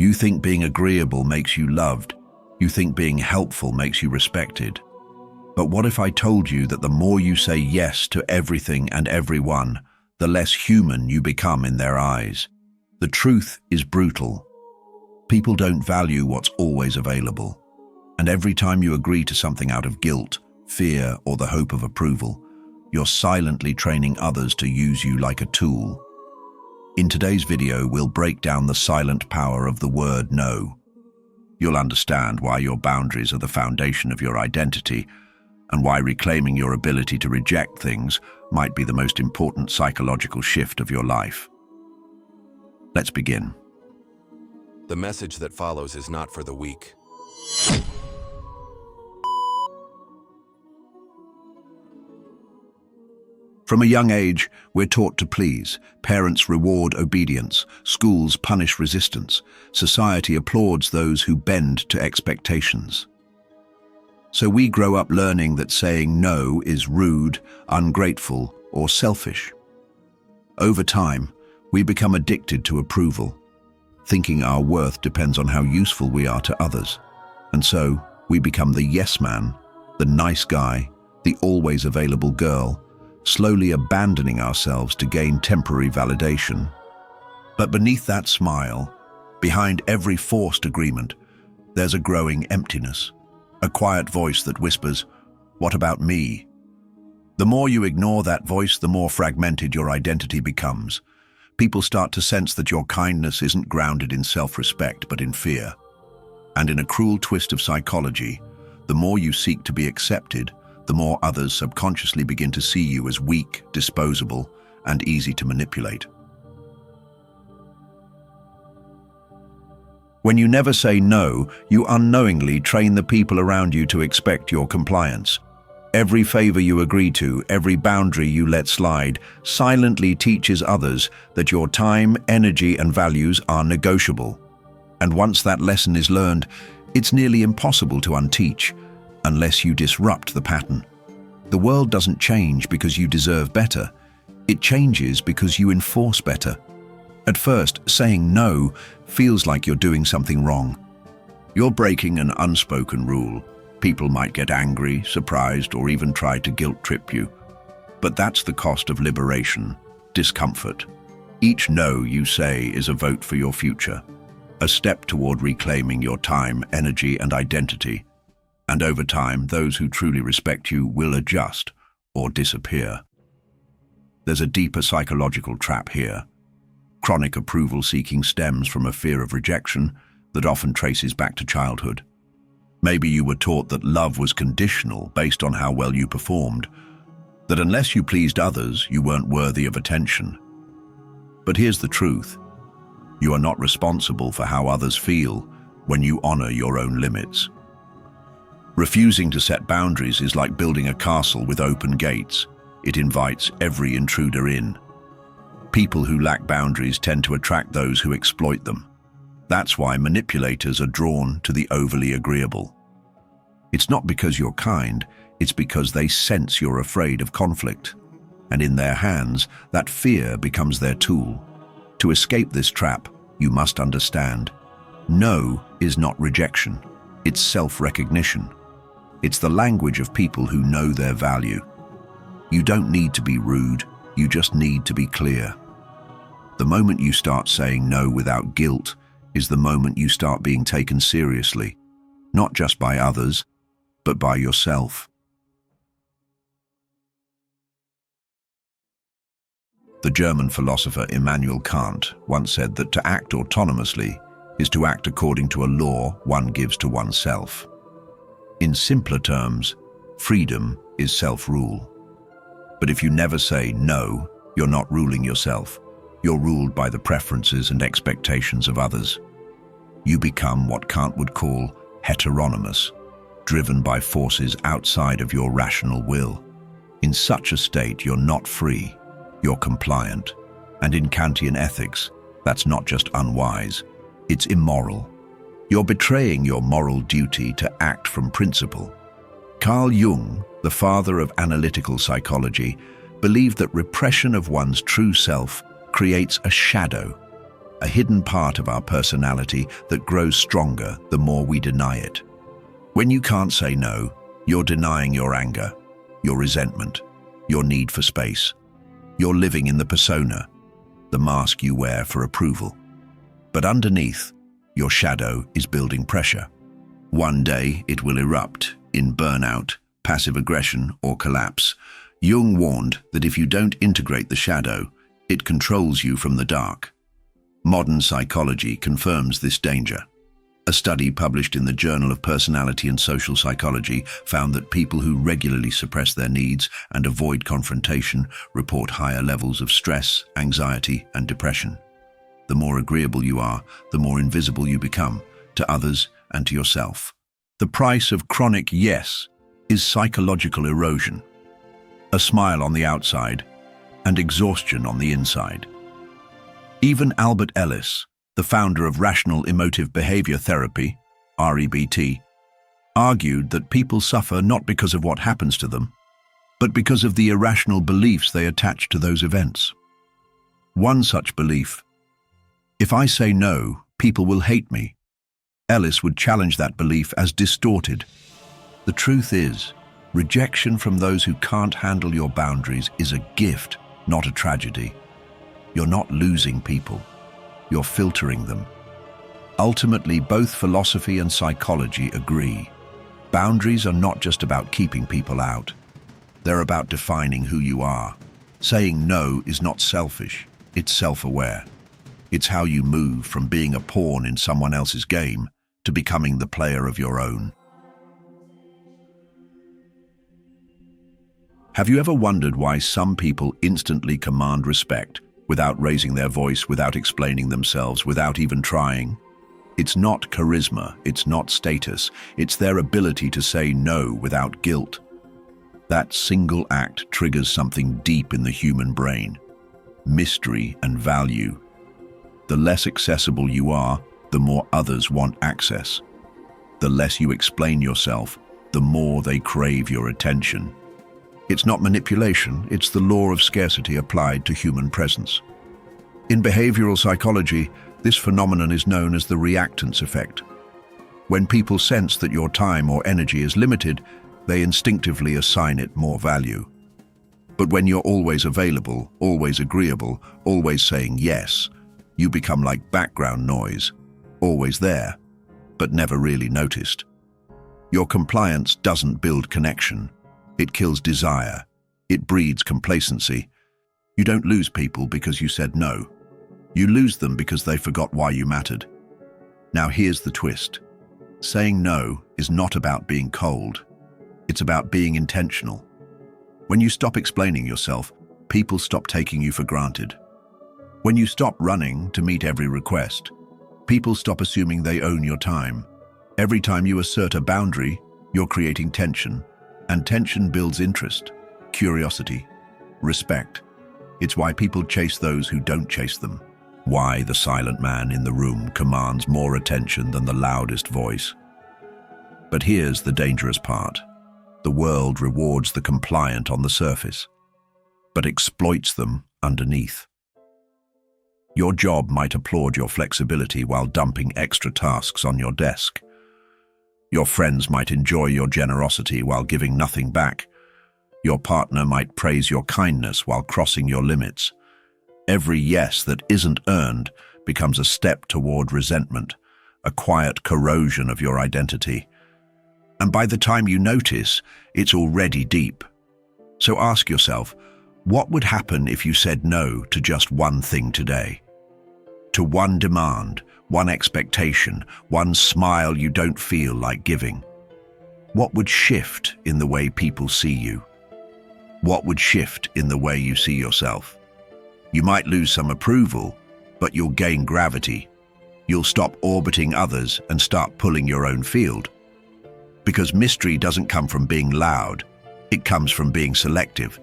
You think being agreeable makes you loved. You think being helpful makes you respected. But what if I told you that the more you say yes to everything and everyone, the less human you become in their eyes? The truth is brutal. People don't value what's always available. And every time you agree to something out of guilt, fear, or the hope of approval, you're silently training others to use you like a tool. In today's video, we'll break down the silent power of the word no. You'll understand why your boundaries are the foundation of your identity, and why reclaiming your ability to reject things might be the most important psychological shift of your life. Let's begin. The message that follows is not for the weak. From a young age, we're taught to please. Parents reward obedience. Schools punish resistance. Society applauds those who bend to expectations. So we grow up learning that saying no is rude, ungrateful, or selfish. Over time, we become addicted to approval, thinking our worth depends on how useful we are to others. And so, we become the yes man, the nice guy, the always available girl, slowly abandoning ourselves to gain temporary validation. But beneath that smile, behind every forced agreement, there's a growing emptiness, a quiet voice that whispers, "What about me?" The more you ignore that voice, the more fragmented your identity becomes. People start to sense that your kindness isn't grounded in self-respect, but in fear. And in a cruel twist of psychology, the more you seek to be accepted, the more others subconsciously begin to see you as weak, disposable, and easy to manipulate. When you never say no, you unknowingly train the people around you to expect your compliance. Every favor you agree to, every boundary you let slide, silently teaches others that your time, energy, and values are negotiable. And once that lesson is learned, it's nearly impossible to unteach, unless you disrupt the pattern. The world doesn't change because you deserve better. It changes because you enforce better. At first, saying no feels like you're doing something wrong. You're breaking an unspoken rule. People might get angry, surprised, or even try to guilt-trip you. But that's the cost of liberation, discomfort. Each no you say is a vote for your future, a step toward reclaiming your time, energy, and identity. And over time, those who truly respect you will adjust or disappear. There's a deeper psychological trap here. Chronic approval seeking stems from a fear of rejection that often traces back to childhood. Maybe you were taught that love was conditional based on how well you performed, that unless you pleased others, you weren't worthy of attention. But here's the truth. You are not responsible for how others feel when you honor your own limits. Refusing to set boundaries is like building a castle with open gates. It invites every intruder in. People who lack boundaries tend to attract those who exploit them. That's why manipulators are drawn to the overly agreeable. It's not because you're kind, it's because they sense you're afraid of conflict. And in their hands, that fear becomes their tool. To escape this trap, you must understand. No is not rejection, it's self-recognition. It's the language of people who know their value. You don't need to be rude, you just need to be clear. The moment you start saying no without guilt is the moment you start being taken seriously, not just by others, but by yourself. The German philosopher Immanuel Kant once said that to act autonomously is to act according to a law one gives to oneself. In simpler terms, freedom is self-rule. But if you never say no, you're not ruling yourself. You're ruled by the preferences and expectations of others. You become what Kant would call heteronomous, driven by forces outside of your rational will. In such a state, you're not free, you're compliant. And in Kantian ethics, that's not just unwise, it's immoral. You're betraying your moral duty to act from principle. Carl Jung, the father of analytical psychology, believed that repression of one's true self creates a shadow a hidden part of our personality that grows stronger the more we deny it. When you can't say no, you're denying your anger, your resentment, your need for space. You're living in the persona, the mask you wear for approval. But underneath, your shadow is building pressure. One day it will erupt in burnout, passive aggression, or collapse. Jung warned that if you don't integrate the shadow, it controls you from the dark. Modern psychology confirms this danger. A study published in the Journal of Personality and Social Psychology found that people who regularly suppress their needs and avoid confrontation report higher levels of stress, anxiety, and depression. The more agreeable you are, the more invisible you become to others and to yourself. The price of chronic yes is psychological erosion. A smile on the outside and exhaustion on the inside. Even Albert Ellis, the founder of Rational Emotive Behavior Therapy, REBT, argued that people suffer not because of what happens to them, but because of the irrational beliefs they attach to those events. One such belief: if I say no, people will hate me. Ellis would challenge that belief as distorted. The truth is, rejection from those who can't handle your boundaries is a gift, not a tragedy. You're not losing people. You're filtering them. Ultimately, both philosophy and psychology agree. Boundaries are not just about keeping people out. They're about defining who you are. Saying no is not selfish, it's self-aware. It's how you move from being a pawn in someone else's game to becoming the player of your own. Have you ever wondered why some people instantly command respect without raising their voice, without explaining themselves, without even trying? It's not charisma, it's not status, it's their ability to say no without guilt. That single act triggers something deep in the human brain: mystery and value. The less accessible you are, the more others want access. The less you explain yourself, the more they crave your attention. It's not manipulation, it's the law of scarcity applied to human presence. In behavioral psychology, this phenomenon is known as the reactance effect. When people sense that your time or energy is limited, they instinctively assign it more value. But when you're always available, always agreeable, always saying yes, you become like background noise, always there, but never really noticed. Your compliance doesn't build connection. It kills desire. It breeds complacency. You don't lose people because you said no. You lose them because they forgot why you mattered. Now here's the twist. Saying no is not about being cold. It's about being intentional. When you stop explaining yourself, people stop taking you for granted. When you stop running to meet every request, people stop assuming they own your time. Every time you assert a boundary, you're creating tension. And tension builds interest, curiosity, respect. It's why people chase those who don't chase them. Why the silent man in the room commands more attention than the loudest voice. But here's the dangerous part. The world rewards the compliant on the surface, but exploits them underneath. Your job might applaud your flexibility while dumping extra tasks on your desk. Your friends might enjoy your generosity while giving nothing back. Your partner might praise your kindness while crossing your limits. Every yes that isn't earned becomes a step toward resentment, a quiet corrosion of your identity. And by the time you notice, it's already deep. So ask yourself, what would happen if you said no to just one thing today? To one demand, one expectation, one smile you don't feel like giving? What would shift in the way people see you? What would shift in the way you see yourself? You might lose some approval, but you'll gain gravity. You'll stop orbiting others and start pulling your own field. Because mystery doesn't come from being loud, it comes from being selective.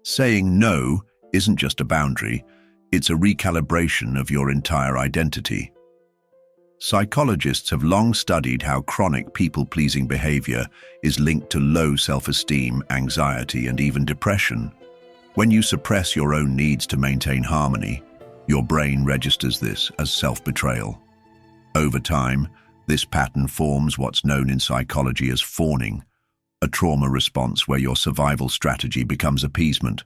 Saying no isn't just a boundary, it's a recalibration of your entire identity. Psychologists have long studied how chronic people-pleasing behavior is linked to low self-esteem, anxiety, and even depression. When you suppress your own needs to maintain harmony, your brain registers this as self-betrayal. Over time, this pattern forms what's known in psychology as fawning, a trauma response where your survival strategy becomes appeasement.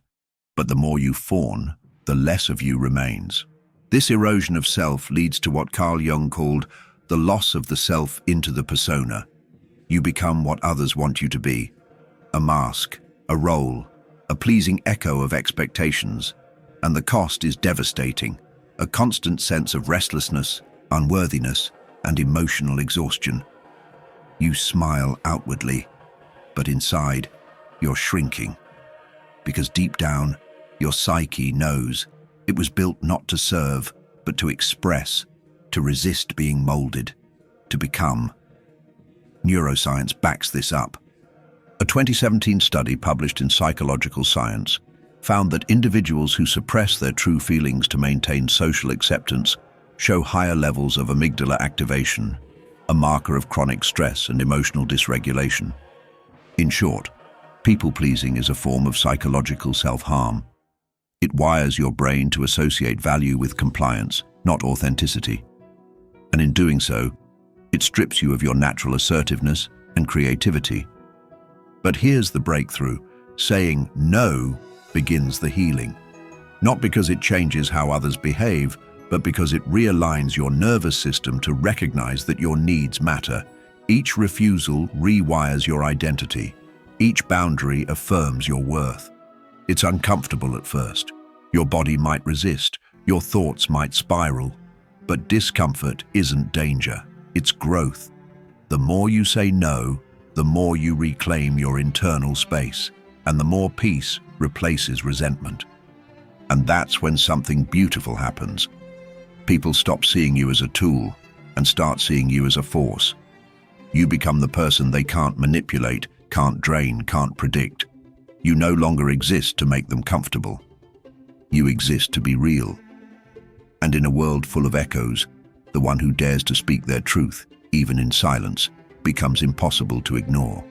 But the more you fawn, the less of you remains. This erosion of self leads to what Carl Jung called the loss of the self into the persona. You become what others want you to be, a mask, a role, a pleasing echo of expectations, and the cost is devastating, a constant sense of restlessness, unworthiness, and emotional exhaustion. You smile outwardly, but inside, you're shrinking. Because deep down, your psyche knows it was built not to serve, but to express, to resist being molded, to become. Neuroscience backs this up. A 2017 study published in Psychological Science found that individuals who suppress their true feelings to maintain social acceptance show higher levels of amygdala activation, a marker of chronic stress and emotional dysregulation. In short, people-pleasing is a form of psychological self-harm. It wires your brain to associate value with compliance, not authenticity. And in doing so, it strips you of your natural assertiveness and creativity. But here's the breakthrough. Saying no begins the healing. Not because it changes how others behave, but because it realigns your nervous system to recognize that your needs matter. Each refusal rewires your identity. Each boundary affirms your worth. It's uncomfortable at first. Your body might resist. Your thoughts might spiral. But discomfort isn't danger. It's growth. The more you say no, the more you reclaim your internal space, and the more peace replaces resentment. And that's when something beautiful happens. People stop seeing you as a tool and start seeing you as a force. You become the person they can't manipulate, can't drain, can't predict. You no longer exist to make them comfortable. You exist to be real. And in a world full of echoes, the one who dares to speak their truth, even in silence, becomes impossible to ignore.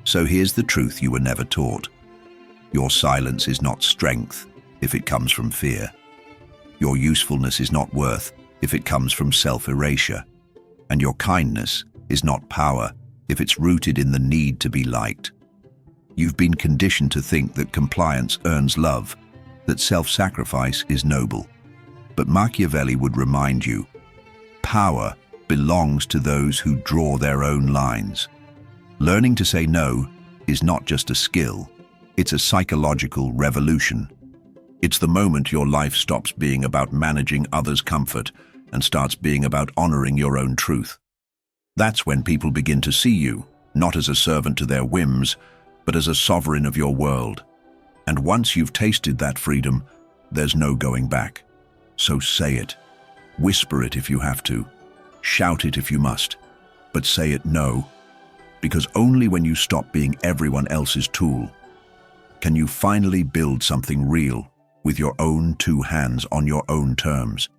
So here's the truth you were never taught. Your silence is not strength if it comes from fear. Your usefulness is not worth if it comes from self-erasure. And your kindness is not power if it's rooted in the need to be liked. You've been conditioned to think that compliance earns love, that self-sacrifice is noble. But Machiavelli would remind you, power belongs to those who draw their own lines. Learning to say no is not just a skill, it's a psychological revolution. It's the moment your life stops being about managing others' comfort and starts being about honoring your own truth. That's when people begin to see you, not as a servant to their whims, but as a sovereign of your world. And once you've tasted that freedom, there's no going back. So say it. Whisper it if you have to. Shout it if you must. But say it no. Because only when you stop being everyone else's tool can you finally build something real with your own two hands on your own terms.